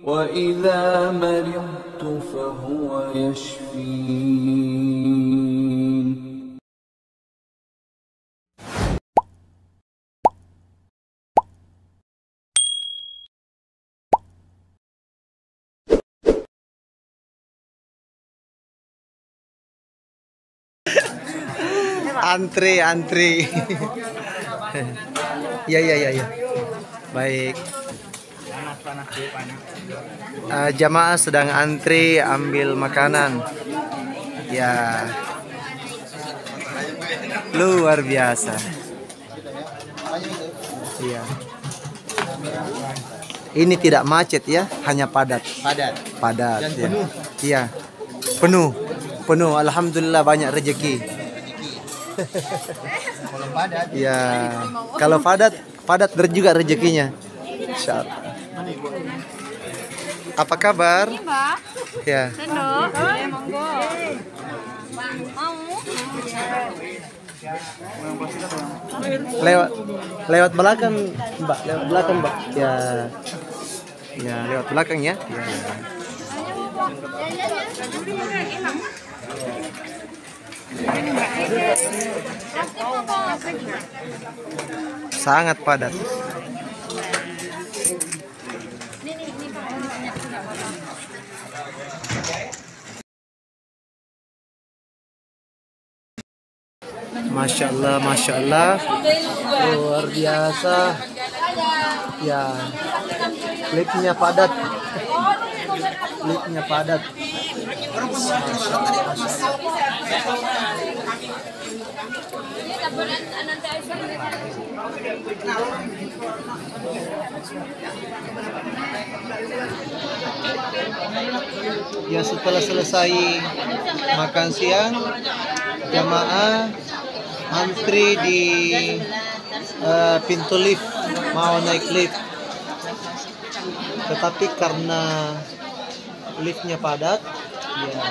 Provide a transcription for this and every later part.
وإذا مرضت فهو يشفين. Antri. Ya. Baik. Jamaah sedang antri ambil makanan. Ya. Luar biasa. Iya. Ini tidak macet ya, hanya padat. Padat. Dan ya. Penuh. Iya. Penuh. Alhamdulillah banyak rezeki. Ya, kalau padat juga rezekinya. Insyaallah. Apa kabar? Ini, Mbak. Ya. Sendok. Monggo. Mau? Lewat belakang, Mbak. Ya. Ya, lewat belakang ya. Ya. Sangat padat. Masya Allah, luar biasa. Ya, liftnya padat. Ya, setelah selesai makan siang, jamaah antri di pintu lift, mau naik lift. Tetapi karena liftnya padat, ya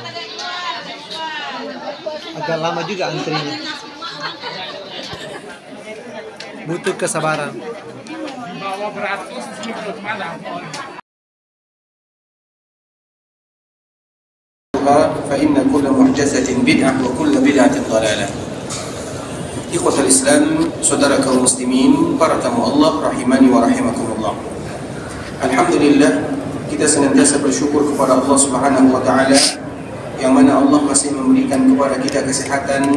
agak lama juga antrinya. Butuh kesabaran. فإن كل محدثة بدعة وكل بدعة ضلالة. Ikhwatul Islam, saudara kaum muslimin, para tamu Allah rahimani wa rahimakumullah. Alhamdulillah, kita senantiasa bersyukur kepada Allah Subhanahu wa taala yang mana Allah masih memberikan kepada kita kesehatan,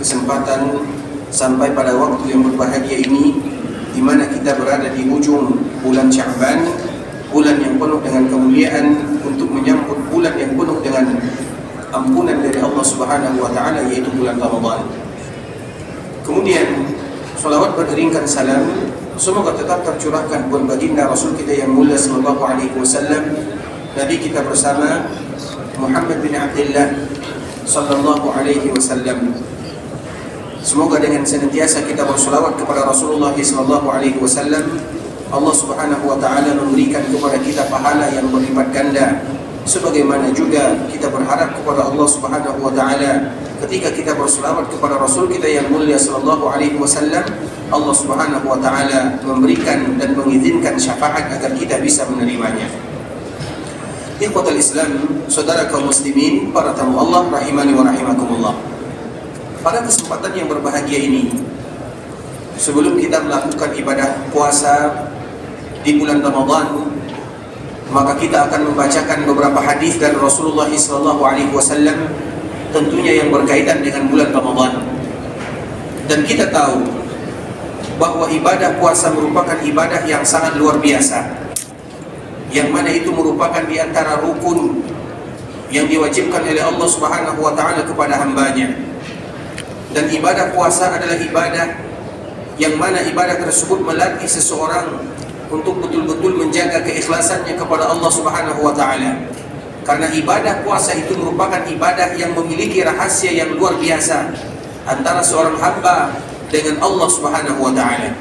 kesempatan sampai pada waktu yang berbahagia ini, di mana kita berada di ujung bulan Sya'ban, bulan yang penuh dengan kemuliaan, untuk menyambut bulan yang penuh dengan ampunan dari Allah Subhanahu wa taala, yaitu bulan Ramadan. Kemudian salawat beriringkan salam semoga tetap tercurahkan buat baginda Rasul kita yang mulia sallallahu alaihi wasallam, Nabi kita bersama Muhammad bin Abdullah sallallahu alaihi wasallam. Semoga dengan senantiasa kita bersalawat kepada Rasulullah sallallahu alaihi wasallam, Allah Subhanahu wa taala memberikan kepada kita pahala yang berlipat ganda. Sebagaimana juga kita berharap kepada Allah Subhanahu wa taala ketika kita berselawat kepada Rasul kita yang mulia sallallahu alaihi wasallam, Allah Subhanahu wa taala memberikan dan mengizinkan syafaat agar kita bisa menerimanya. Ikhwatul Islam, saudara kaum muslimin, para tamu Allah rahimani wa rahimakumullah. Pada kesempatan yang berbahagia ini, sebelum kita melakukan ibadah puasa di bulan Ramadan, maka kita akan membacakan beberapa hadis dari Rasulullah SAW, tentunya yang berkaitan dengan bulan Ramadan. Dan kita tahu bahwa ibadah puasa merupakan ibadah yang sangat luar biasa, yang mana itu merupakan di antara rukun yang diwajibkan oleh Allah Subhanahu wa taala kepada hambanya. Dan ibadah puasa adalah ibadah yang mana ibadah tersebut melatih seseorang untuk betul-betul menjaga keikhlasannya kepada Allah Subhanahu wa taala. Karena ibadah puasa itu merupakan ibadah yang memiliki rahasia yang luar biasa antara seorang hamba dengan Allah Subhanahu wa taala.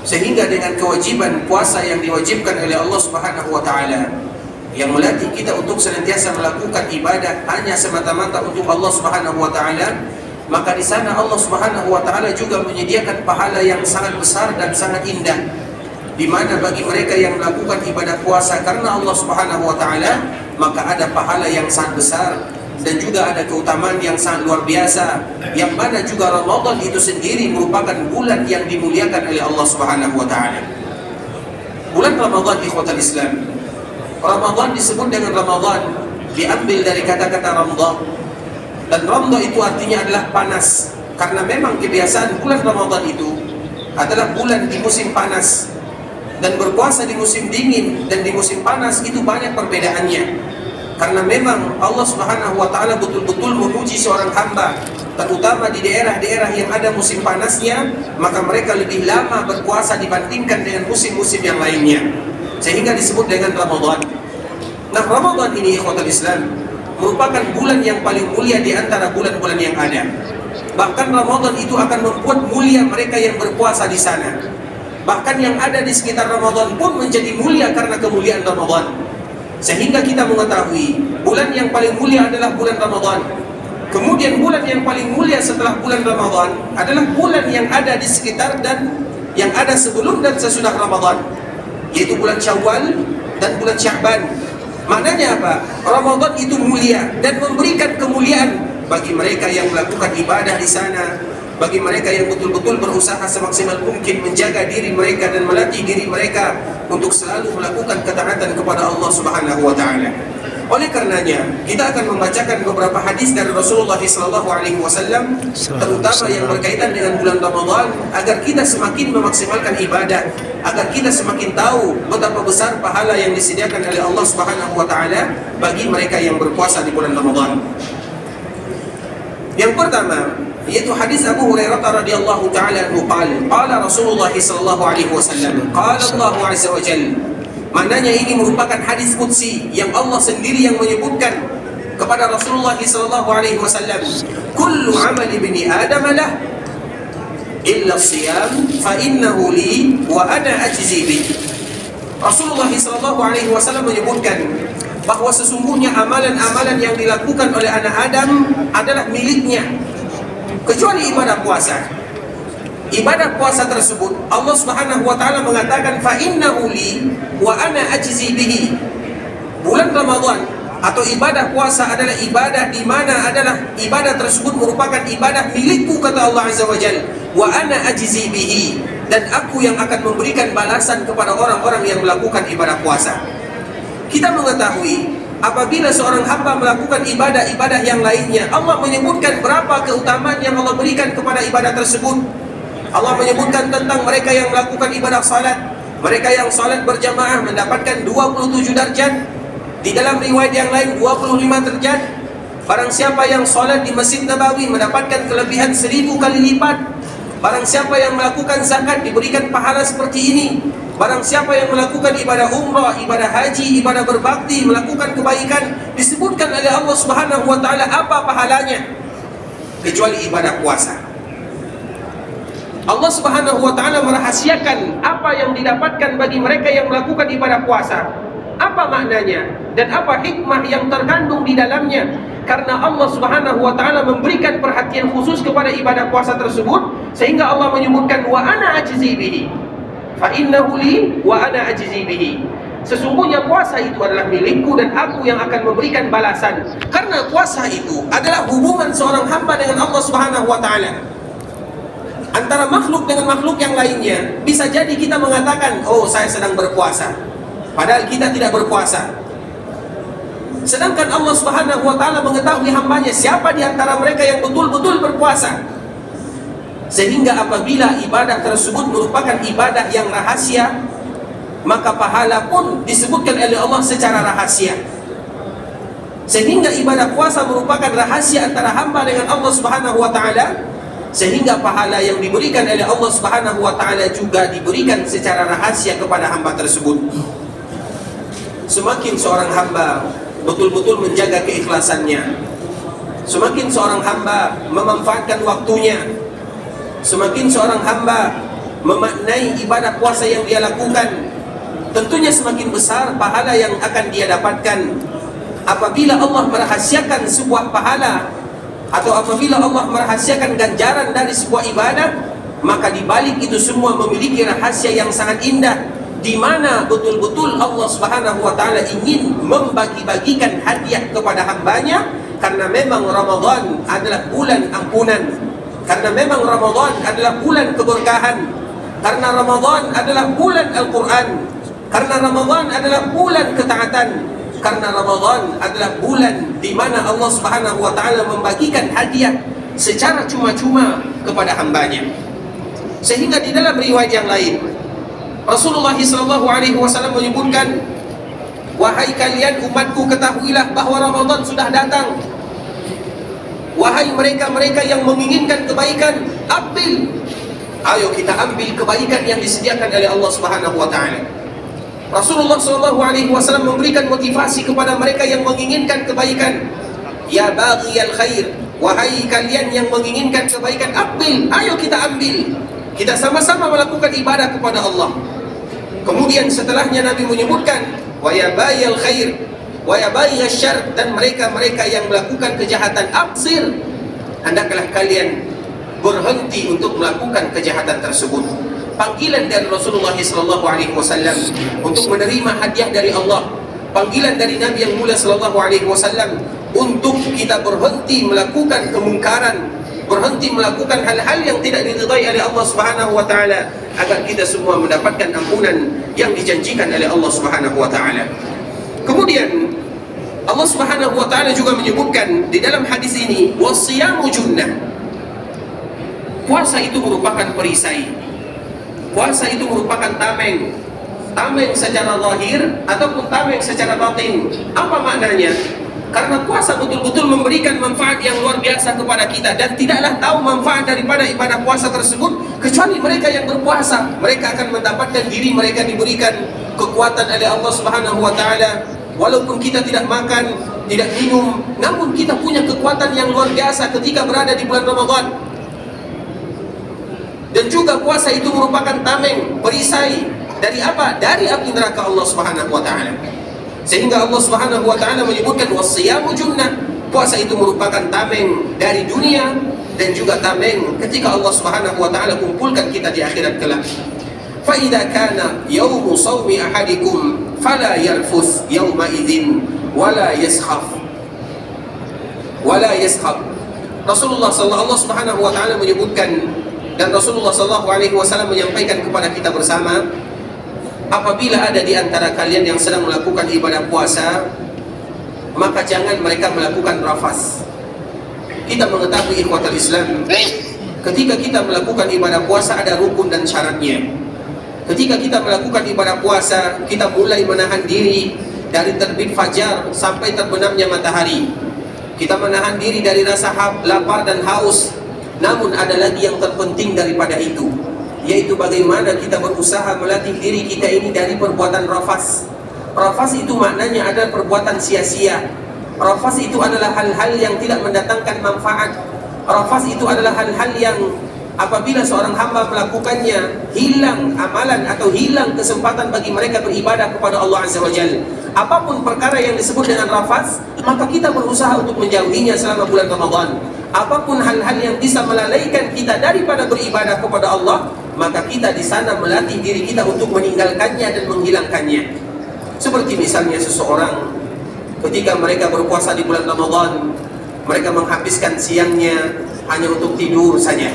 Sehingga dengan kewajiban puasa yang diwajibkan oleh Allah Subhanahu wa taala, yang melatih kita untuk senantiasa melakukan ibadah hanya semata-mata untuk Allah Subhanahu wa taala, maka di sana Allah Subhanahu wa taala juga menyediakan pahala yang sangat besar dan sangat indah, di mana bagi mereka yang melakukan ibadah puasa karena Allah Subhanahu wa taala, maka ada pahala yang sangat besar dan juga ada keutamaan yang sangat luar biasa, yang mana juga Ramadan itu sendiri merupakan bulan yang dimuliakan oleh Allah Subhanahu wa taala. Bulan Ramadan, ikhwatal Islam, Ramadan disebut dengan Ramadan diambil dari kata-kata ramdah, dan ramdah itu artinya adalah panas, karena memang kebiasaan bulan Ramadan itu adalah bulan di musim panas, dan berpuasa di musim dingin dan di musim panas itu banyak perbedaannya. Karena memang Allah Subhanahu wa taala betul-betul menguji seorang hamba, terutama di daerah-daerah yang ada musim panasnya, maka mereka lebih lama berpuasa dibandingkan dengan musim-musim yang lainnya, sehingga disebut dengan Ramadan. Nah, Ramadan ini, ikhwatul Islam, merupakan bulan yang paling mulia di antara bulan-bulan yang ada. Bahkan Ramadan itu akan membuat mulia mereka yang berpuasa di sana. Bahkan yang ada di sekitar Ramadan pun menjadi mulia karena kemuliaan Ramadan. Sehingga kita mengetahui bulan yang paling mulia adalah bulan Ramadan. Kemudian bulan yang paling mulia setelah bulan Ramadan adalah bulan yang ada di sekitar dan yang ada sebelum dan sesudah Ramadan, yaitu bulan Syawal dan bulan Sya'ban. Maknanya apa? Ramadan itu mulia dan memberikan kemuliaan bagi mereka yang melakukan ibadah di sana, bagi mereka yang betul-betul berusaha semaksimal mungkin menjaga diri mereka dan melatih diri mereka untuk selalu melakukan ketaatan kepada Allah Subhanahu wa taala. Oleh karenanya, kita akan membacakan beberapa hadis dari Rasulullah SAW, terutama yang berkaitan dengan bulan Ramadan, agar kita semakin memaksimalkan ibadah, agar kita semakin tahu betapa besar pahala yang disediakan oleh Allah Subhanahu wa taala bagi mereka yang berpuasa di bulan Ramadan. Yang pertama, yaitu hadis Abu Hurairah radhiyallahu taala anhu qala Rasulullah sallallahu alaihi wasallam, qala Allah azza wa jalla. Maknanya ini merupakan hadis qudsi yang Allah sendiri yang menyebutkan kepada Rasulullah sallallahu alaihi wasallam, kullu amali ibni adam lah illa siyam fa innahu li wa ana ajzi bi. Rasulullah sallallahu alaihi wasallam menyebutkan bahwa sesungguhnya amalan-amalan yang dilakukan oleh anak Adam adalah miliknya, kecuali ibadah puasa. Ibadah puasa tersebut Allah Subhanahu wa taala mengatakan fa innahu li wa ana ajzi bihi. Bulan Ramadan atau ibadah puasa adalah ibadah di mana adalah ibadah tersebut merupakan ibadah milikku, kata Allah Azza wa Jalla, wa ana ajzi bihi, dan aku yang akan memberikan balasan kepada orang-orang yang melakukan ibadah puasa. Kita mengetahui apabila seorang hamba melakukan ibadah-ibadah yang lainnya, Allah menyebutkan berapa keutamaan yang Allah berikan kepada ibadah tersebut. Allah menyebutkan tentang mereka yang melakukan ibadah salat. Mereka yang salat berjamaah mendapatkan 27 darjat. Di dalam riwayat yang lain 25 derajat. Barang siapa yang salat di Masjid Nabawi mendapatkan kelebihan 1000 kali lipat. Barang siapa yang melakukan zakat diberikan pahala seperti ini. Barang siapa yang melakukan ibadah umrah, ibadah haji, ibadah berbakti, melakukan kebaikan, disebutkan oleh Allah Subhanahu wa taala apa pahalanya, kecuali ibadah puasa. Allah Subhanahu wa taala merahasiakan apa yang didapatkan bagi mereka yang melakukan ibadah puasa. Apa maknanya dan apa hikmah yang terkandung di dalamnya? Karena Allah Subhanahu wa taala memberikan perhatian khusus kepada ibadah puasa tersebut, sehingga Allah menyebutkan wa ana ajzi bihi. Fa innahu li wa ana ajzi bihi. Sesungguhnya puasa itu adalah milikku dan aku yang akan memberikan balasan. Karena puasa itu adalah hubungan seorang hamba dengan Allah Subhanahu wa taala. Antara makhluk dengan makhluk yang lainnya, bisa jadi kita mengatakan, oh saya sedang berpuasa, padahal kita tidak berpuasa. Sedangkan Allah Subhanahu wa taala mengetahui hambanya siapa di antara mereka yang betul-betul berpuasa. Sehingga apabila ibadah tersebut merupakan ibadah yang rahasia, maka pahala pun disebutkan oleh Allah secara rahasia. Sehingga ibadah puasa merupakan rahasia antara hamba dengan Allah Subhanahu wa taala, sehingga pahala yang diberikan oleh Allah Subhanahu wa taala juga diberikan secara rahasia kepada hamba tersebut. Semakin seorang hamba betul-betul menjaga keikhlasannya, semakin seorang hamba memanfaatkan waktunya, semakin seorang hamba memaknai ibadah puasa yang dia lakukan, tentunya semakin besar pahala yang akan dia dapatkan. Apabila Allah merahasiakan sebuah pahala atau apabila Allah merahasiakan ganjaran dari sebuah ibadah, maka di balik itu semua memiliki rahasia yang sangat indah, di mana betul-betul Allah Subhanahu wa taala ingin membagi-bagikan hadiah kepada hambanya, karena memang Ramadan adalah bulan ampunan, karena memang Ramadan adalah bulan keberkahan, karena Ramadan adalah bulan Al-Quran, karena Ramadan adalah bulan ketaatan, karena Ramadan adalah bulan di mana Allah Subhanahu wa taala membagikan hadiah secara cuma-cuma kepada hambanya. Sehingga di dalam riwayat yang lain Rasulullah SAW menyebutkan, wahai kalian umatku, ketahuilah bahwa Ramadan sudah datang. Wahai mereka-mereka yang menginginkan kebaikan, ambil. Ayo kita ambil kebaikan yang disediakan oleh Allah Subhanahu wa taala. Rasulullah SAW memberikan motivasi kepada mereka yang menginginkan kebaikan. Ya baghiyal khair, wahai kalian yang menginginkan kebaikan, ambil. Ayo kita ambil. Kita sama-sama melakukan ibadah kepada Allah. Kemudian setelahnya Nabi menyebutkan, wa ya baghiyal khair, wa ya baghiyasy syarr, dan mereka-mereka yang melakukan kejahatan, absir. Hendaklah kalian berhenti untuk melakukan kejahatan tersebut. Panggilan dari Rasulullah SAW untuk menerima hadiah dari Allah, panggilan dari Nabi yang mulia SAW untuk kita berhenti melakukan kemungkaran, berhenti melakukan hal-hal yang tidak diridai oleh Allah Subhanahu wa taala, agar kita semua mendapatkan ampunan yang dijanjikan oleh Allah Subhanahu wa taala. Kemudian Allah Subhanahu wa taala juga menyebutkan di dalam hadis ini, wasiyamu junnah. Puasa itu merupakan perisai. Puasa itu merupakan tameng. Tameng secara zahir ataupun tameng secara batin. Apa maknanya? Karena puasa betul-betul memberikan manfaat yang luar biasa kepada kita, dan tidaklah tahu manfaat daripada ibadah puasa tersebut kecuali mereka yang berpuasa. Mereka akan mendapatkan diri mereka diberikan kekuatan oleh Allah Subhanahu wa taala. Walaupun kita tidak makan, tidak minum, namun kita punya kekuatan yang luar biasa ketika berada di bulan Ramadan. Dan juga puasa itu merupakan tameng, perisai dari apa? Dari api neraka Allah Subhanahu wa taala. Sehingga Allah Subhanahu wa taala menyebutkan wasiyamu junnah. Puasa itu merupakan tameng dari dunia dan juga tameng ketika Allah Subhanahu wa taala kumpulkan kita di akhirat kelak. Fa idza kana yaumu shaumi ahadikum fala yarfus yauma idzin wala yaskhaf wala yaskhab. Rasulullah sallallahu subhanahu wa taala menyebutkan, dan Rasulullah sallallahu alaihi wasallam menyampaikan kepada kita bersama, apabila ada di antara kalian yang sedang melakukan ibadah puasa, maka jangan mereka melakukan rafas. Kita mengetahui ikhwatul Islam, ketika kita melakukan ibadah puasa ada rukun dan syaratnya. Ketika kita melakukan ibadah puasa, kita mulai menahan diri dari terbit fajar sampai terbenamnya matahari. Kita menahan diri dari rasa lapar dan haus. Namun ada lagi yang terpenting daripada itu, yaitu bagaimana kita berusaha melatih diri kita ini dari perbuatan rafas. Rafas itu maknanya adalah perbuatan sia-sia. Rafas itu adalah hal-hal yang tidak mendatangkan manfaat. Rafas itu adalah hal-hal yang apabila seorang hamba melakukannya, hilang amalan atau hilang kesempatan bagi mereka beribadah kepada Allah Azza wa Jalla. Apapun perkara yang disebut dengan rafas, maka kita berusaha untuk menjauhinya selama bulan Ramadan. Apapun hal-hal yang bisa melalaikan kita daripada beribadah kepada Allah, maka kita di sana melatih diri kita untuk meninggalkannya dan menghilangkannya. Seperti misalnya seseorang ketika mereka berpuasa di bulan Ramadan, mereka menghabiskan siangnya hanya untuk tidur saja.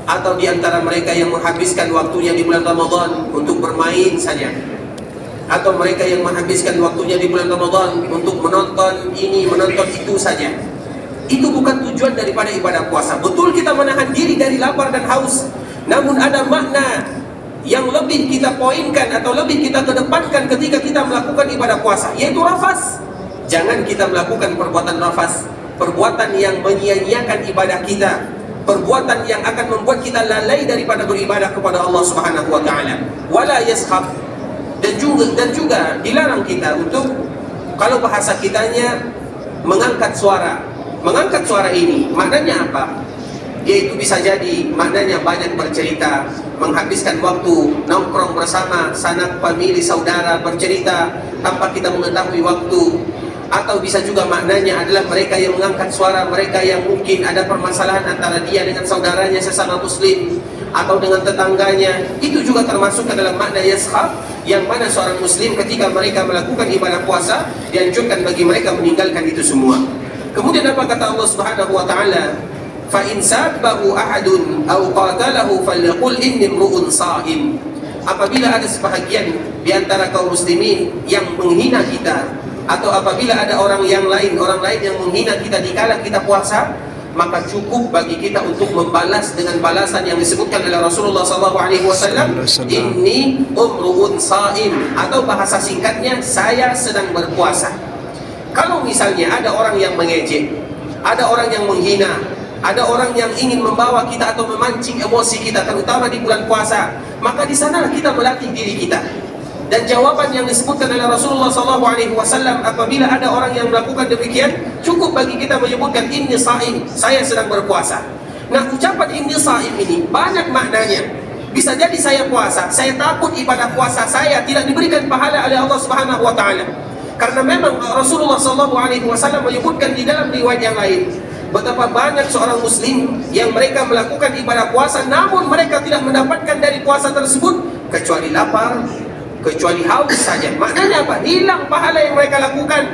Atau di antara mereka yang menghabiskan waktunya di bulan Ramadan untuk bermain saja. Atau mereka yang menghabiskan waktunya di bulan Ramadan untuk menonton ini, menonton itu saja. Itu bukan tujuan daripada ibadah puasa. Betul kita menahan diri dari lapar dan haus, namun ada makna yang lebih kita poinkan atau lebih kita kedepankan ketika kita melakukan ibadah puasa, yaitu rafas. Jangan kita melakukan perbuatan rafas, perbuatan yang menyia-nyiakan ibadah kita, perbuatan yang akan membuat kita lalai daripada beribadah kepada Allah Subhanahu wa taala. Wala yashab, dan juga dilarang kita untuk, kalau bahasa kitanya, mengangkat suara. Mengangkat suara ini maknanya apa? Yaitu bisa jadi maknanya banyak bercerita, menghabiskan waktu nongkrong bersama sanak famili saudara, bercerita tanpa kita mengetahui waktu. Atau bisa juga maknanya adalah mereka yang mengangkat suara, mereka yang mungkin ada permasalahan antara dia dengan saudaranya sesama muslim, atau dengan tetangganya, itu juga termasuk ke dalam makna yaskhab, yang mana seorang muslim ketika mereka melakukan ibadah puasa dianjurkan bagi mereka meninggalkan itu semua. Kemudian apa kata Allah Subhanahu wa taala? Fa in sabbahu ahadun aw qatalahu falyaqul inni imru'un sha'im. Apabila ada sebahagian di antara kaum muslimin yang menghina kita, atau apabila ada orang lain yang menghina kita dikala kita puasa, maka cukup bagi kita untuk membalas dengan balasan yang disebutkan oleh Rasulullah SAW, inni umru'un sha'im, atau bahasa singkatnya, saya sedang berpuasa. Kalau misalnya ada orang yang mengejek, ada orang yang menghina, ada orang yang ingin membawa kita atau memancing emosi kita, terutama di bulan puasa, maka di sanalah kita melatih diri kita. Dan jawaban yang disebutkan oleh Rasulullah SAW, apabila ada orang yang melakukan demikian, cukup bagi kita menyebutkan inni sha'im, saya sedang berpuasa. Nah, ucapan inni sha'im ini banyak maknanya. Bisa jadi saya puasa, saya takut ibadah puasa saya tidak diberikan pahala oleh Allah Subhanahu wa taala. Karena memang Rasulullah SAW menyebutkan di dalam riwayat yang lain, betapa banyak seorang muslim yang mereka melakukan ibadah puasa, namun mereka tidak mendapatkan dari puasa tersebut kecuali lapar, kecuali haus saja. Maknanya apa? Hilang pahala yang mereka lakukan.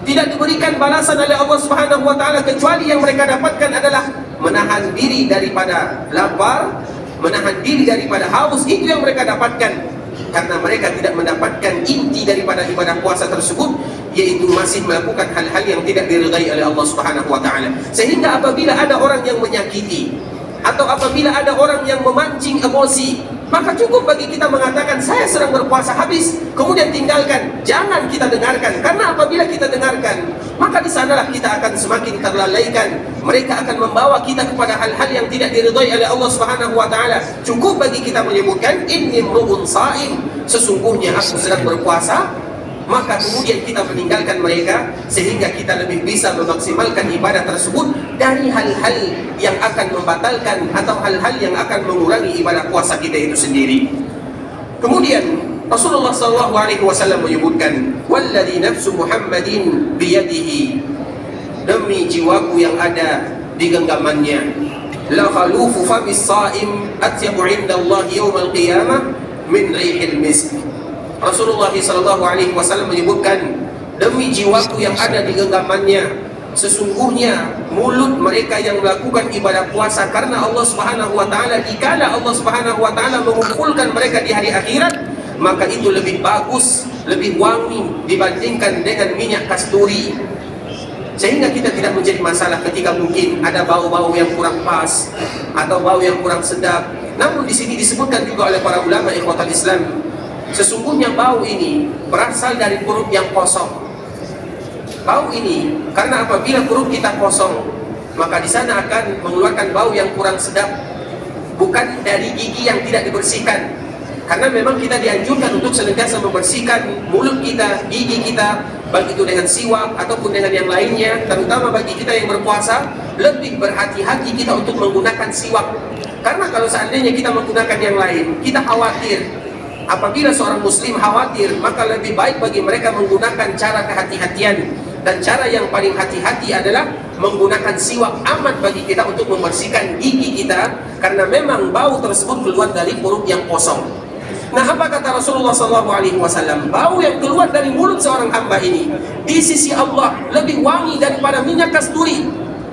Tidak diberikan balasan oleh Allah Subhanahu wa taala, kecuali yang mereka dapatkan adalah menahan diri daripada lapar, menahan diri daripada haus. Itu yang mereka dapatkan. Karena mereka tidak mendapatkan inti daripada ibadah puasa tersebut, yaitu masih melakukan hal-hal yang tidak diridai oleh Allah Subhanahu wa taala. Sehingga apabila ada orang yang menyakiti, atau apabila ada orang yang memancing emosi, maka cukup bagi kita mengatakan saya sedang berpuasa, habis, kemudian tinggalkan. Jangan kita dengarkan, karena apabila kita dengarkan, maka di sanalah kita akan semakin terlalaikan. Mereka akan membawa kita kepada hal-hal yang tidak diridhai oleh Allah Subhanahu wa taala. Cukup bagi kita menyebutkan inni imru'un sha'im, sesungguhnya aku sedang berpuasa, maka kemudian kita meninggalkan mereka, sehingga kita lebih bisa memaksimalkan ibadah tersebut dari hal-hal yang akan membatalkan atau hal-hal yang akan mengurangi ibadah puasa kita itu sendiri. Kemudian Rasulullah SAW menyebutkan, walladzi nafsu Muhammadin biyadihi, demi jiwaku yang ada di genggamannya, la khalufu famis sha'im atyabu 'indallahi yaumal qiyamah min rihil misk. Rasulullah SAW menyebutkan, demi jiwaku yang ada di genggamannya, sesungguhnya mulut mereka yang melakukan ibadah puasa karena Allah Subhanahu wa taala, dikala Allah Subhanahu wa taala mengumpulkan mereka di hari akhirat, maka itu lebih bagus, lebih wangi dibandingkan dengan minyak kasturi. Sehingga kita tidak menjadi masalah ketika mungkin ada bau-bau yang kurang pas atau bau yang kurang sedap. Namun di sini disebutkan juga oleh para ulama ikhwatul Islam, sesungguhnya bau ini berasal dari perut yang kosong. Bau ini karena apabila perut kita kosong, maka di sana akan mengeluarkan bau yang kurang sedap, bukan dari gigi yang tidak dibersihkan. Karena memang kita dianjurkan untuk senantiasa membersihkan mulut kita, gigi kita, baik itu dengan siwak ataupun dengan yang lainnya. Terutama bagi kita yang berpuasa, lebih berhati-hati kita untuk menggunakan siwak. Karena kalau seandainya kita menggunakan yang lain, kita khawatir. Apabila seorang muslim khawatir, maka lebih baik bagi mereka menggunakan cara kehati-hatian. Dan cara yang paling hati-hati adalah menggunakan siwak. Aman bagi kita untuk membersihkan gigi kita, karena memang bau tersebut keluar dari perut yang kosong. Nah, apa kata Rasulullah SAW? Bau yang keluar dari mulut seorang hamba ini di sisi Allah lebih wangi daripada minyak kasturi.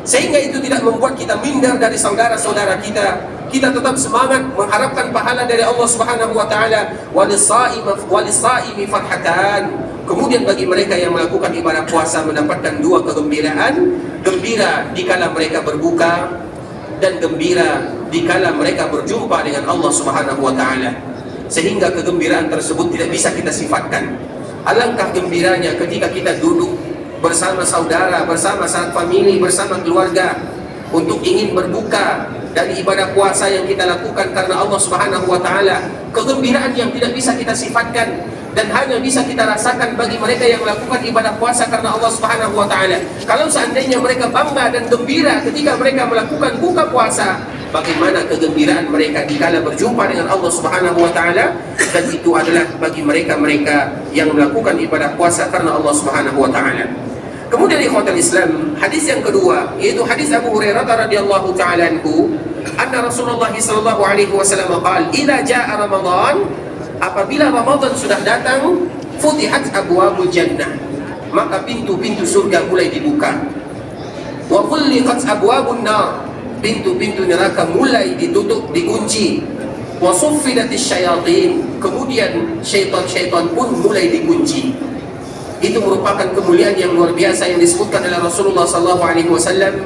Sehingga itu tidak membuat kita minder dari saudara-saudara kita. Kita tetap semangat mengharapkan pahala dari Allah Subhanahu wa taala. Walis-saimi farhatan. Kemudian bagi mereka yang melakukan ibadah puasa mendapatkan dua kegembiraan, gembira dikala mereka berbuka dan gembira dikala mereka berjumpa dengan Allah Subhanahu wa taala. Sehingga kegembiraan tersebut tidak bisa kita sifatkan. Alangkah gembiranya ketika kita duduk bersama saudara, bersama sanak famili, bersama keluarga untuk ingin berbuka dari ibadah puasa yang kita lakukan karena Allah Subhanahu wa taala. Kegembiraan yang tidak bisa kita sifatkan dan hanya bisa kita rasakan bagi mereka yang melakukan ibadah puasa karena Allah Subhanahu wa taala. Kalau seandainya mereka bangga dan gembira ketika mereka melakukan buka puasa, bagaimana kegembiraan mereka dikala berjumpa dengan Allah Subhanahu wa taala? Dan itu adalah bagi mereka-mereka yang melakukan ibadah puasa karena Allah Subhanahu wa taala. Kemudian ikhwatul Islam, hadis yang kedua yaitu hadis Abu Hurairah radhiyallahu taala anhu, anna Rasulullah sallallahu alaihi wasallam qala, "Idza jaa Ramadan," apabila Ramadan sudah datang, "futihat abwabul jannah," maka pintu-pintu surga mulai dibuka. "Wa ghulliqat abwabun nar," pintu-pintu neraka mulai ditutup, dikunci. "Wa suffidatis syayatin," kemudian syaitan-syaitan pun mulai dikunci. Itu merupakan kemuliaan yang luar biasa yang disebutkan oleh Rasulullah SAW.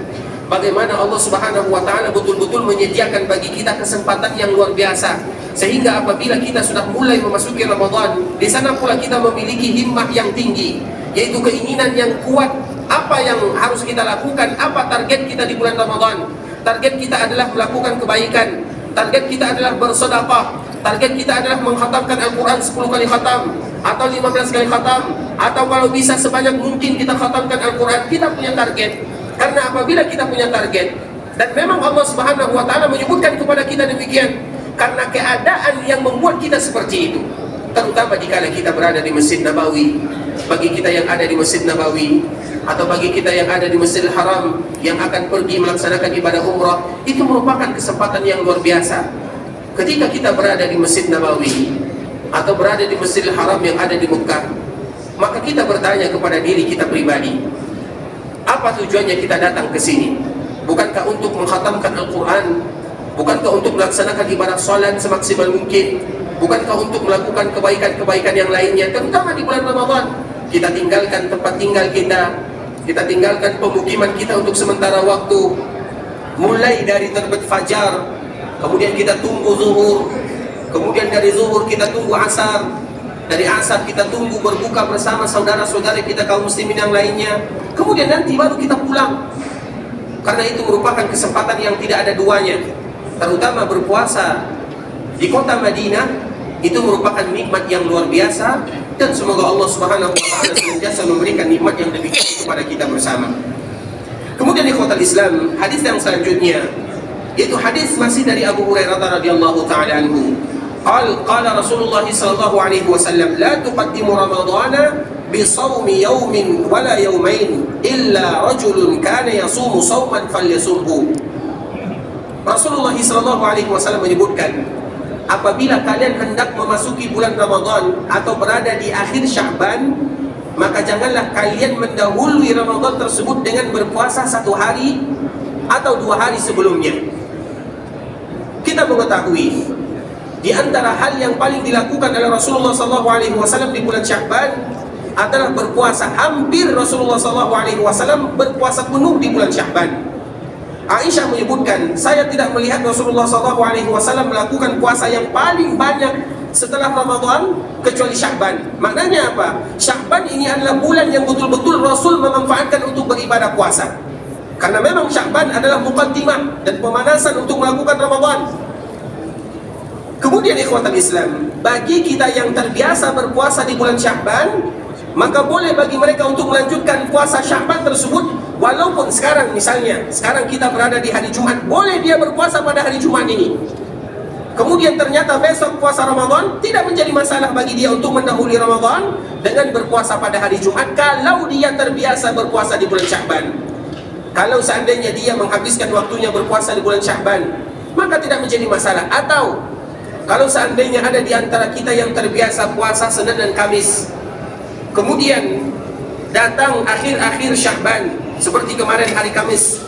Bagaimana Allah Subhanahu wa Ta'ala betul-betul menyediakan bagi kita kesempatan yang luar biasa, sehingga apabila kita sudah mulai memasuki Ramadan, di sana pula kita memiliki himmah yang tinggi, yaitu keinginan yang kuat. Apa yang harus kita lakukan? Apa target kita di bulan Ramadan? Target kita adalah melakukan kebaikan. Target kita adalah bersedekah. Target kita adalah mengkhatamkan Al-Quran 10 kali khatam, atau 15 kali khatam, atau kalau bisa sebanyak mungkin kita khatamkan Al-Quran. Kita punya target. Karena apabila kita punya target, dan memang Allah Subhanahu wa Ta'ala menyebutkan kepada kita demikian, karena keadaan yang membuat kita seperti itu. Terutama jika kita berada di Masjid Nabawi. Bagi kita yang ada di Masjid Nabawi, atau bagi kita yang ada di Masjidil Haram, yang akan pergi melaksanakan ibadah umrah, itu merupakan kesempatan yang luar biasa. Ketika kita berada di Masjid Nabawi atau berada di Masjidil Haram yang ada di Mekah, maka kita bertanya kepada diri kita pribadi, apa tujuannya kita datang ke sini? Bukankah untuk mengkhatamkan Al-Quran? Bukankah untuk melaksanakan ibadah salat semaksimal mungkin? Bukankah untuk melakukan kebaikan-kebaikan yang lainnya, terutama di bulan Ramadan? Kita tinggalkan tempat tinggal kita tinggalkan pemukiman kita untuk sementara waktu, mulai dari terbit fajar, kemudian kita tunggu zuhur, kemudian dari zuhur kita tunggu asar, dari asar kita tunggu berbuka bersama saudara-saudara kita kaum muslimin yang lainnya, kemudian nanti baru kita pulang. Karena itu merupakan kesempatan yang tidak ada duanya. Terutama berpuasa di kota Madinah, itu merupakan nikmat yang luar biasa, dan semoga Allah Subhanahu wa Ta'ala senantiasa memberikan nikmat yang demikian kepada kita bersama. Kemudian ikhwatal Islam, hadis yang selanjutnya, yaitu hadis masih dari Abu Hurairah radhiyallahu ta'ala anhu. Qala Rasulullah sallallahu alaihi wasallam, "La tuqaddimu Ramadhana bi shaumi yawmin wala yawmain illa rajulun kana yasumu shauman falyasumhu." Rasulullah sallallahu alaihi wasallam menyebutkan, apabila kalian hendak memasuki bulan Ramadan atau berada di akhir Sya'ban, maka janganlah kalian mendahului Ramadan tersebut dengan berpuasa 1 hari atau 2 hari sebelumnya. Kita mengetahui di antara hal yang paling dilakukan oleh Rasulullah SAW di bulan Sya'ban adalah berpuasa. Hampir Rasulullah SAW berpuasa penuh di bulan Sya'ban. Aisyah menyebutkan, saya tidak melihat Rasulullah SAW melakukan puasa yang paling banyak setelah Ramadan kecuali Sya'ban. Maknanya apa? Sya'ban ini adalah bulan yang betul-betul Rasul memanfaatkan untuk beribadah puasa. Karena memang Sya'ban adalah muqaddimah dan pemanasan untuk melakukan Ramadan. Kemudian ikhwatal Islam, bagi kita yang terbiasa berpuasa di bulan Sya'ban, maka boleh bagi mereka untuk melanjutkan puasa Sya'ban tersebut. Walaupun sekarang misalnya, sekarang kita berada di hari Jumat, boleh dia berpuasa pada hari Jumat ini. Kemudian ternyata besok puasa Ramadan, tidak menjadi masalah bagi dia untuk mendahului Ramadan dengan berpuasa pada hari Jumat, kalau dia terbiasa berpuasa di bulan Sya'ban. Kalau seandainya dia menghabiskan waktunya berpuasa di bulan Sya'ban, maka tidak menjadi masalah. Atau kalau seandainya ada di antara kita yang terbiasa puasa Senin dan Kamis, kemudian datang akhir-akhir Sya'ban, seperti kemarin hari Kamis,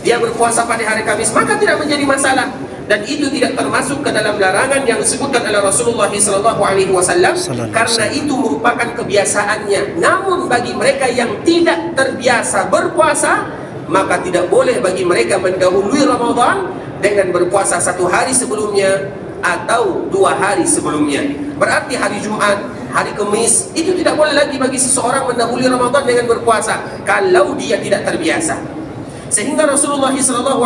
dia berpuasa pada hari Kamis, maka tidak menjadi masalah. Dan itu tidak termasuk ke dalam larangan yang disebutkan oleh Rasulullah SAW, karena itu merupakan kebiasaannya. Namun bagi mereka yang tidak terbiasa berpuasa, maka tidak boleh bagi mereka mendahului Ramadan dengan berpuasa 1 hari sebelumnya atau 2 hari sebelumnya. Berarti hari Jumat, hari Kamis, itu tidak boleh lagi bagi seseorang mendahului Ramadan dengan berpuasa kalau dia tidak terbiasa. Sehingga Rasulullah SAW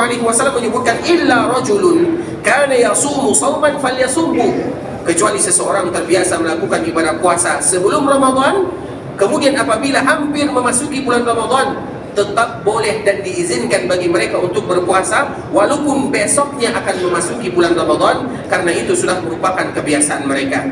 menyebutkan, illa rajulun kana yasumu shauman falyasumhu, kecuali seseorang terbiasa melakukan ibadah puasa sebelum Ramadan, kemudian apabila hampir memasuki bulan Ramadan, tetap boleh dan diizinkan bagi mereka untuk berpuasa walaupun besoknya akan memasuki bulan Ramadan, karena itu sudah merupakan kebiasaan mereka.